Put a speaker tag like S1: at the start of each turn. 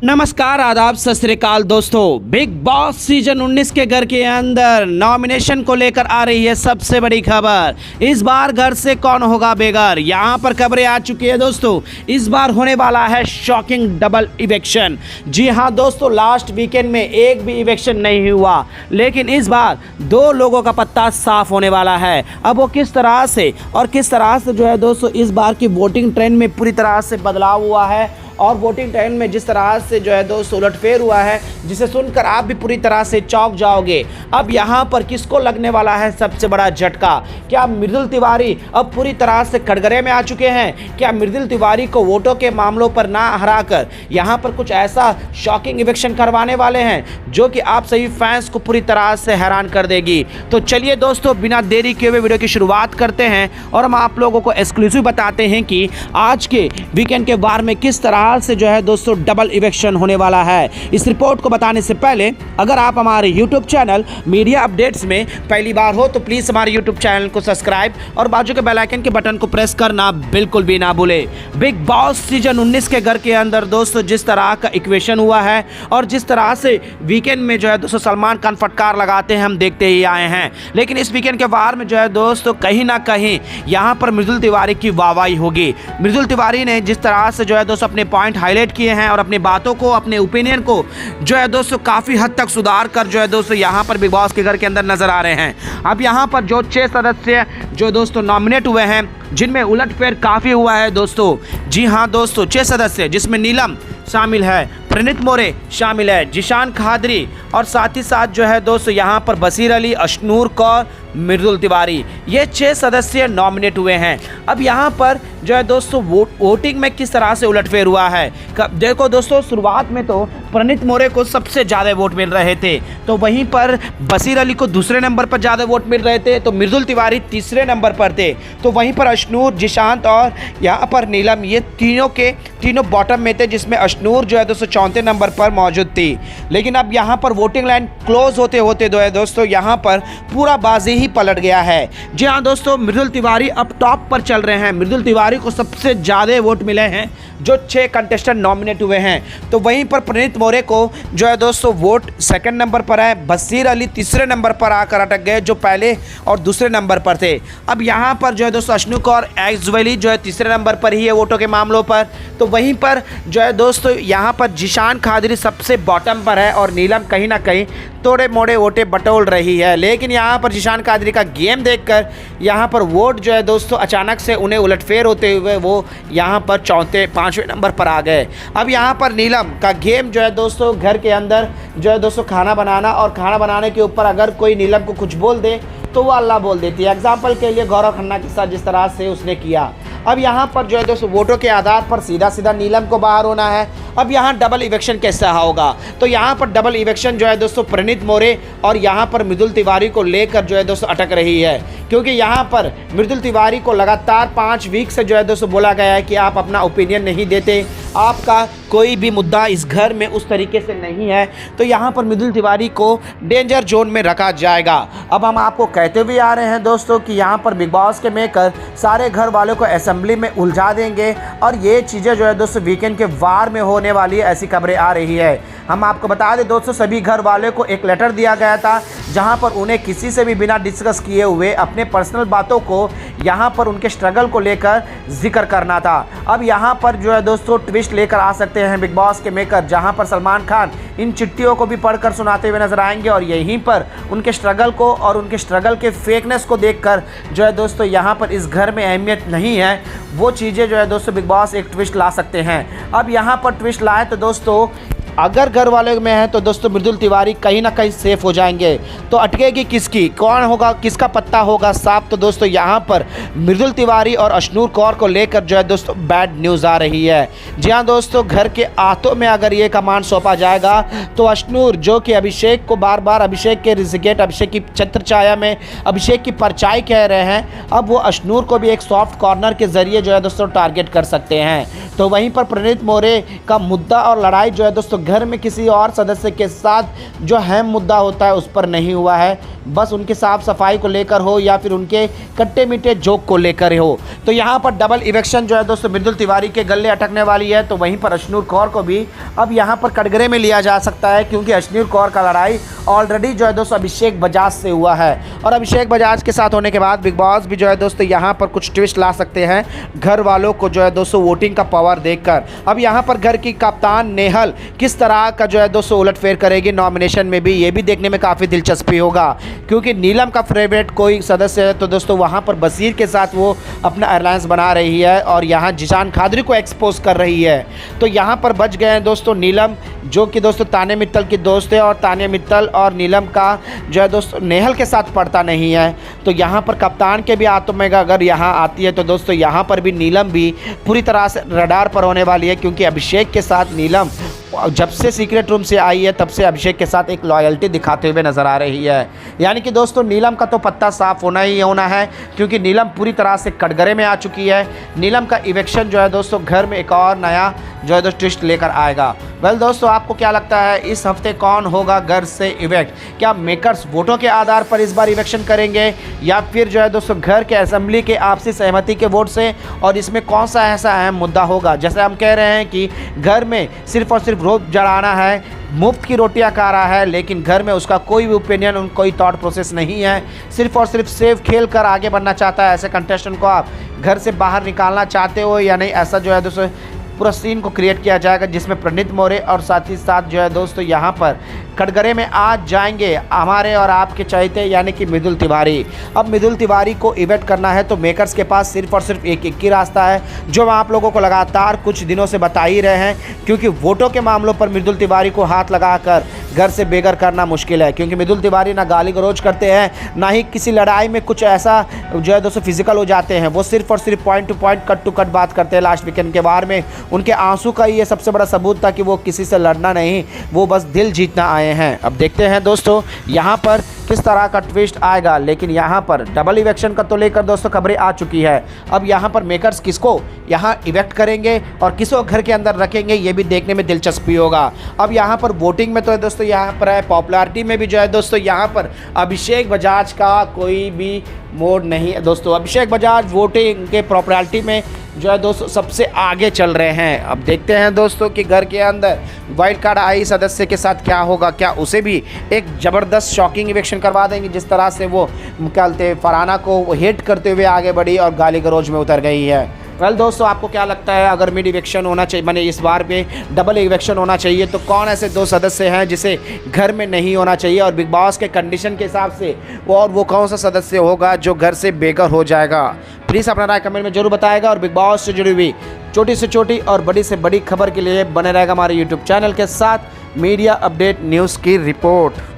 S1: नमस्कार, आदाब, सत श्री अकाल दोस्तों। बिग बॉस सीजन 19 के घर के अंदर नॉमिनेशन को लेकर आ रही है सबसे बड़ी खबर। इस बार घर से कौन होगा बेघर, यहाँ पर खबरें आ चुकी है दोस्तों। इस बार होने वाला है शॉकिंग डबल इवेक्शन। जी हाँ दोस्तों, लास्ट वीकेंड में एक भी इवेक्शन नहीं हुआ, लेकिन इस बार 2 लोगों का पत्ता साफ होने वाला है। अब वो किस तरह से और किस तरह से जो है दोस्तों इस बार की वोटिंग ट्रेंड में पूरी तरह से बदलाव हुआ है और वोटिंग ट्रेंड में जिस तरह से जो है दोस्तों उलटफेर हुआ है, जिसे सुनकर आप भी पूरी तरह से चौंक जाओगे। अब यहाँ पर किसको लगने वाला है सबसे बड़ा झटका? क्या मृदुल तिवारी अब पूरी तरह से कटघरे में आ चुके हैं? क्या मृदुल तिवारी को वोटों के मामलों पर ना हराकर यहाँ पर कुछ ऐसा शॉकिंग इवेक्शन करवाने वाले हैं जो कि आप सभी फैंस को पूरी तरह से हैरान कर देगी? तो चलिए दोस्तों, बिना देरी किए हुए वीडियो की शुरुआत करते हैं और हम आप लोगों को एक्सक्लूसिव बताते हैं कि आज के वीकेंड के बार में किस तरह से जो है दोस्तों डबल इवेक्शन होने वाला है। इस रिपोर्ट को बताने से पहले अगर आप हमारे YouTube चैनल मीडिया अपडेट्स में पहली बार हो तो प्लीज हमारे YouTube चैनल को सब्सक्राइब और बाजू के बेल आइकन के बटन को प्रेस करना बिल्कुल भी ना भूले। बिग बॉस सीजन 19 के घर के अंदर दोस्तों जिस तरह का इक्वेशन हुआ है और जिस तरह से वीकेंड में जो है दोस्तों सलमान खान फटकार लगाते हैं हम देखते ही आए हैं, लेकिन इस वीकेंड के बार में जो है दोस्तों कहीं ना कहीं यहाँ पर मृदुल तिवारी की वाहवाही होगी। मृदुल तिवारी ने जिस तरह से जो है दोस्तों अपने पॉइंट हाईलाइट किए हैं और अपनी बातों को, अपने ओपिनियन को जो है दोस्तों काफ़ी हद तक सुधार कर जो है दोस्तों यहाँ पर बिग बॉस के घर के अंदर नजर आ रहे हैं। अब यहाँ पर जो 6 सदस्य जो दोस्तों नॉमिनेट हुए हैं, जिनमें उलटफेर काफ़ी हुआ है दोस्तों। जी हाँ दोस्तों, 6 सदस्य जिसमें नीलम शामिल है, प्रणीत मोरे शामिल है, जिशान खादरी और साथ ही साथ जो है दोस्तों यहाँ पर बसीर अली, अशनूर कौर, मृदुल तिवारी, ये 6 सदस्य नॉमिनेट हुए हैं। अब यहाँ पर जो है दोस्तों वोटिंग में किस तरह से उलटफेर हुआ है। देखो दोस्तों, शुरुआत में तो प्रणीत मोरे को सबसे ज़्यादा वोट मिल रहे थे, तो वहीं पर बसीर अली को दूसरे नंबर पर ज़्यादा वोट मिल रहे थे, तो मृदुल तिवारी तीसरे नंबर पर थे, तो वहीं पर अशनूर, जिशांत और यहाँ पर नीलम, ये तीनों बॉटम में थे, जिसमें अशनूर जो है दोस्तों 4थे नंबर पर मौजूद थी। लेकिन अब यहाँ पर वोटिंग लाइन क्लोज होते होते जो है दोस्तों यहाँ पर पूरा बाजी ही पलट गया है। जी हाँ दोस्तों, मृदुल तिवारी अब टॉप पर चल रहे हैं। मृदुल तिवारी को सबसे ज़्यादा वोट मिले हैं जो 6 कंटेस्टेंट नॉमिनेट हुए हैं, तो वहीं पर प्रणीत मोरे को जो है दोस्तों वोट सेकंड नंबर पर है। बसीर अली तीसरे नंबर पर आकर अटक गए, जो पहले और दूसरे नंबर पर थे। अब यहाँ पर जो है दोस्तों अशनूक और एक्सवेली जो है तीसरे नंबर पर ही है वोटों के मामलों पर, तो वहीं पर जो है दोस्तों यहाँ पर जिशान खादरी सबसे बॉटम पर है और नीलम कहीं ना कहीं थोड़े मोड़े वोटे बटोल रही है। लेकिन यहाँ पर जिशान खादरी का गेम देखकर यहाँ पर वोट जो है दोस्तों अचानक से उन्हें उलटफेर होते हुए वो यहाँ पर 4-5वें नंबर पर आ गए। अब यहाँ पर नीलम का गेम जो है दोस्तों घर के अंदर जो है दोस्तों खाना बनाना, और खाना बनाने के ऊपर अगर कोई नीलम को कुछ बोल दे तो वो अल्लाह बोल देती है। एग्जाम्पल के लिए गौरव खन्ना के साथ जिस तरह से उसने किया। अब यहाँ पर जो है दोस्तों वोटों के आधार पर सीधा सीधा नीलम को बाहर होना है। अब यहाँ डबल इवेक्शन कैसा होगा, तो यहाँ पर डबल इवेक्शन जो है दोस्तों प्रणीत मोरे और यहाँ पर मृदुल तिवारी को लेकर जो है दोस्तों अटक रही है, क्योंकि यहाँ पर मृदुल तिवारी को लगातार 5 वीक से जो है दोस्तों बोला गया है कि आप अपना ओपिनियन नहीं देते, आपका कोई भी मुद्दा इस घर में उस तरीके से नहीं है, तो यहाँ पर मृदुल तिवारी को डेंजर जोन में रखा जाएगा। अब हम आपको कहते हुए आ रहे हैं दोस्तों कि यहाँ पर बिग बॉस के मेकर सारे घर वालों को असेंबली में उलझा देंगे और ये चीज़ें जो है दोस्तों वीकेंड के वार में होने वाली है, ऐसी खबरें आ रही है। हम आपको बता दें दोस्तों, सभी घर वालों को एक लेटर दिया गया था जहां पर उन्हें किसी से भी बिना डिस्कस किए हुए अपने पर्सनल बातों को यहां पर उनके स्ट्रगल को लेकर जिक्र करना था। अब यहां पर जो है दोस्तों ट्विस्ट लेकर आ सकते हैं बिग बॉस के मेकर, जहां पर सलमान खान इन चिट्ठियों को भी पढ़कर सुनाते हुए नजर आएंगे और यहीं पर उनके स्ट्रगल को और उनके स्ट्रगल के फेकनेस को देखकर जो है दोस्तों यहाँ पर इस घर में अहमियत नहीं है, वो चीज़ें जो है दोस्तों बिग बॉस एक ट्विस्ट ला सकते हैं। अब यहाँ पर ट्विस्ट लाए तो दोस्तों अगर घर वाले में है तो दोस्तों मृदुल तिवारी कहीं ना कहीं सेफ हो जाएंगे, तो अटकेगी किसकी, कौन होगा, किसका पत्ता होगा साफ, तो दोस्तों यहाँ पर मृदुल तिवारी और अशनूर कौर को लेकर जो है दोस्तों बैड न्यूज़ आ रही है। जी हाँ दोस्तों, घर के हाथों में अगर ये कमान सौंपा जाएगा तो अशनूर जो कि अभिषेक को बार बार अभिषेक के रिजिकेट, अभिषेक की छत्र छाया में अभिषेक की परछाई कह रहे हैं, अब वो अशनूर को भी एक सॉफ्ट कॉर्नर के जरिए जो है दोस्तों टारगेट कर सकते हैं। तो वहीं पर प्रणीत मोरे का मुद्दा और लड़ाई जो है दोस्तों घर में किसी और सदस्य के साथ जो अहम मुद्दा होता है उस पर नहीं हुआ है, बस उनकी साफ सफाई को लेकर हो या फिर उनके कट्टे मीठे जोक को लेकर हो। तो यहाँ पर डबल इवेक्शन जो है दोस्तों मृदुल तिवारी के गले अटकने वाली है। तो वहीं पर अश्नूर कौर को भी अब यहाँ पर कटघरे में लिया जा सकता है, क्योंकि अश्नूर कौर का लड़ाई ऑलरेडी जो है दोस्तों अभिषेक बजाज से हुआ है और अभिषेक बजाज के साथ होने के बाद बिग बॉस भी जो है दोस्तों यहाँ पर कुछ ट्विस्ट ला सकते हैं घर वालों को जो है दोस्तों वोटिंग का पावर देखकर। अब यहाँ पर घर की कप्तान नेहल किस तरह का जो है दोस्तों उलटफेर करेगी नॉमिनेशन में भी, ये भी देखने में काफ़ी दिलचस्पी होगा, क्योंकि नीलम का फेवरेट कोई सदस्य है तो दोस्तों वहाँ पर बसीर के साथ वो अपना अलायंस बना रही है और यहाँ जिशान खादरी को एक्सपोज कर रही है। तो यहाँ पर बच गए हैं दोस्तों नीलम, जो कि दोस्तों तानिया मित्तल की दोस्त है और तानिया मित्तल और नीलम का जो है दोस्तों नेहल के साथ पड़ता नहीं है। तो यहाँ पर कप्तान के भी हाथों में अगर यहाँ आती है तो दोस्तों यहाँ पर भी नीलम भी पूरी तरह से रडार पर होने वाली है, क्योंकि अभिषेक के साथ नीलम जब से सीक्रेट रूम से आई है तब से अभिषेक के साथ एक लॉयल्टी दिखाते हुए नजर आ रही है। यानी कि दोस्तों नीलम का तो पत्ता साफ होना ही होना है, क्योंकि नीलम पूरी तरह से कटघरे में आ चुकी है। नीलम का इवेक्शन जो है दोस्तों घर में एक और नया जो है दोस्तों ट्विस्ट लेकर आएगा। वेल दोस्तों, आपको क्या लगता है इस हफ्ते कौन होगा घर से इवेक्ट? क्या मेकर्स वोटों के आधार पर इस बार इवेक्शन करेंगे या फिर जो है दोस्तों घर के असेंबली के आपसी सहमति के वोट से? और इसमें कौन सा ऐसा अहम मुद्दा होगा? जैसे हम कह रहे हैं कि घर में सिर्फ और सिर्फ रोब जलाना है, मुफ्त की रोटियां खा रहा है, लेकिन घर में उसका कोई भी ओपिनियन, कोई थॉट प्रोसेस नहीं है, सिर्फ और सिर्फ सेफ खेल कर आगे बढ़ना चाहता है। ऐसे कंटेस्टेंट को आप घर से बाहर निकालना चाहते हो या नहीं? ऐसा जो है दोस्तों पूरा सीन को क्रिएट किया जाएगा जिसमें प्रणीत मौर्य और साथ ही साथ जो है दोस्तों यहाँ पर कटघरे में आज जाएंगे हमारे और आपके चहेते यानी कि मृदुल तिवारी। अब मृदुल तिवारी को इवेक्ट करना है तो मेकर्स के पास सिर्फ और सिर्फ एक ही रास्ता है, जो हम आप लोगों को लगातार कुछ दिनों से बता ही रहे हैं, क्योंकि वोटों के मामलों पर मृदुल तिवारी को हाथ लगाकर घर से बेघर करना मुश्किल है। क्योंकि मृदुल तिवारी ना गाली गलौज करते हैं, ना ही किसी लड़ाई में कुछ ऐसा जो है दोस्तों फिजिकल हो जाते हैं। वो सिर्फ और सिर्फ point to point, cut to cut बात करते हैं। लास्ट वीकेंड के बारे में उनके आंसू का ये सबसे बड़ा सबूत था कि वो किसी से लड़ना नहीं, वो बस दिल जीतना आए हैं। अब देखते हैं दोस्तों यहाँ पर किस तरह का ट्विस्ट आएगा, लेकिन यहाँ पर डबल इवेक्शन का तो लेकर दोस्तों खबरें आ चुकी है। अब यहाँ पर मेकर्स किसको यहाँ इवेक्ट करेंगे और किसको घर के अंदर रखेंगे, ये भी देखने में दिलचस्पी होगा। अब यहाँ पर वोटिंग में तो दोस्तों यहाँ पर है, पॉपुलैरिटी में भी जो है दोस्तों यहाँ पर अभिषेक बजाज का कोई भी मोड़ नहीं है दोस्तों। अभिषेक बजाज वोटिंग के पॉपुलैरिटी में जो है दोस्तों सबसे आगे चल रहे हैं। अब देखते हैं दोस्तों कि घर के अंदर वाइल्ड कार्ड आई सदस्य के साथ क्या होगा, क्या उसे भी एक ज़बरदस्त शॉकिंग इवेक्शन करवा देंगे जिस तरह से वो कहते फरहाना को हेट करते हुए आगे बढ़ी और गाली गलौज में उतर गई है। वेल दोस्तों, आपको क्या लगता है अगर मिड इवेक्शन होना चाहिए, माने इस बार पे डबल इवेक्शन होना चाहिए, तो कौन ऐसे दो सदस्य हैं जिसे घर में नहीं होना चाहिए और बिग बॉस के कंडीशन के हिसाब से वो कौन सा सदस्य होगा जो घर से बेघर हो जाएगा? प्लीज़ अपना राय कमेंट में जरूर बताएगा और बिग बॉस से जुड़ी हुई छोटी से छोटी और बड़ी से बड़ी खबर के लिए बने रहेगा हमारे यूट्यूब चैनल के साथ। मीडिया अपडेट न्यूज़ की रिपोर्ट।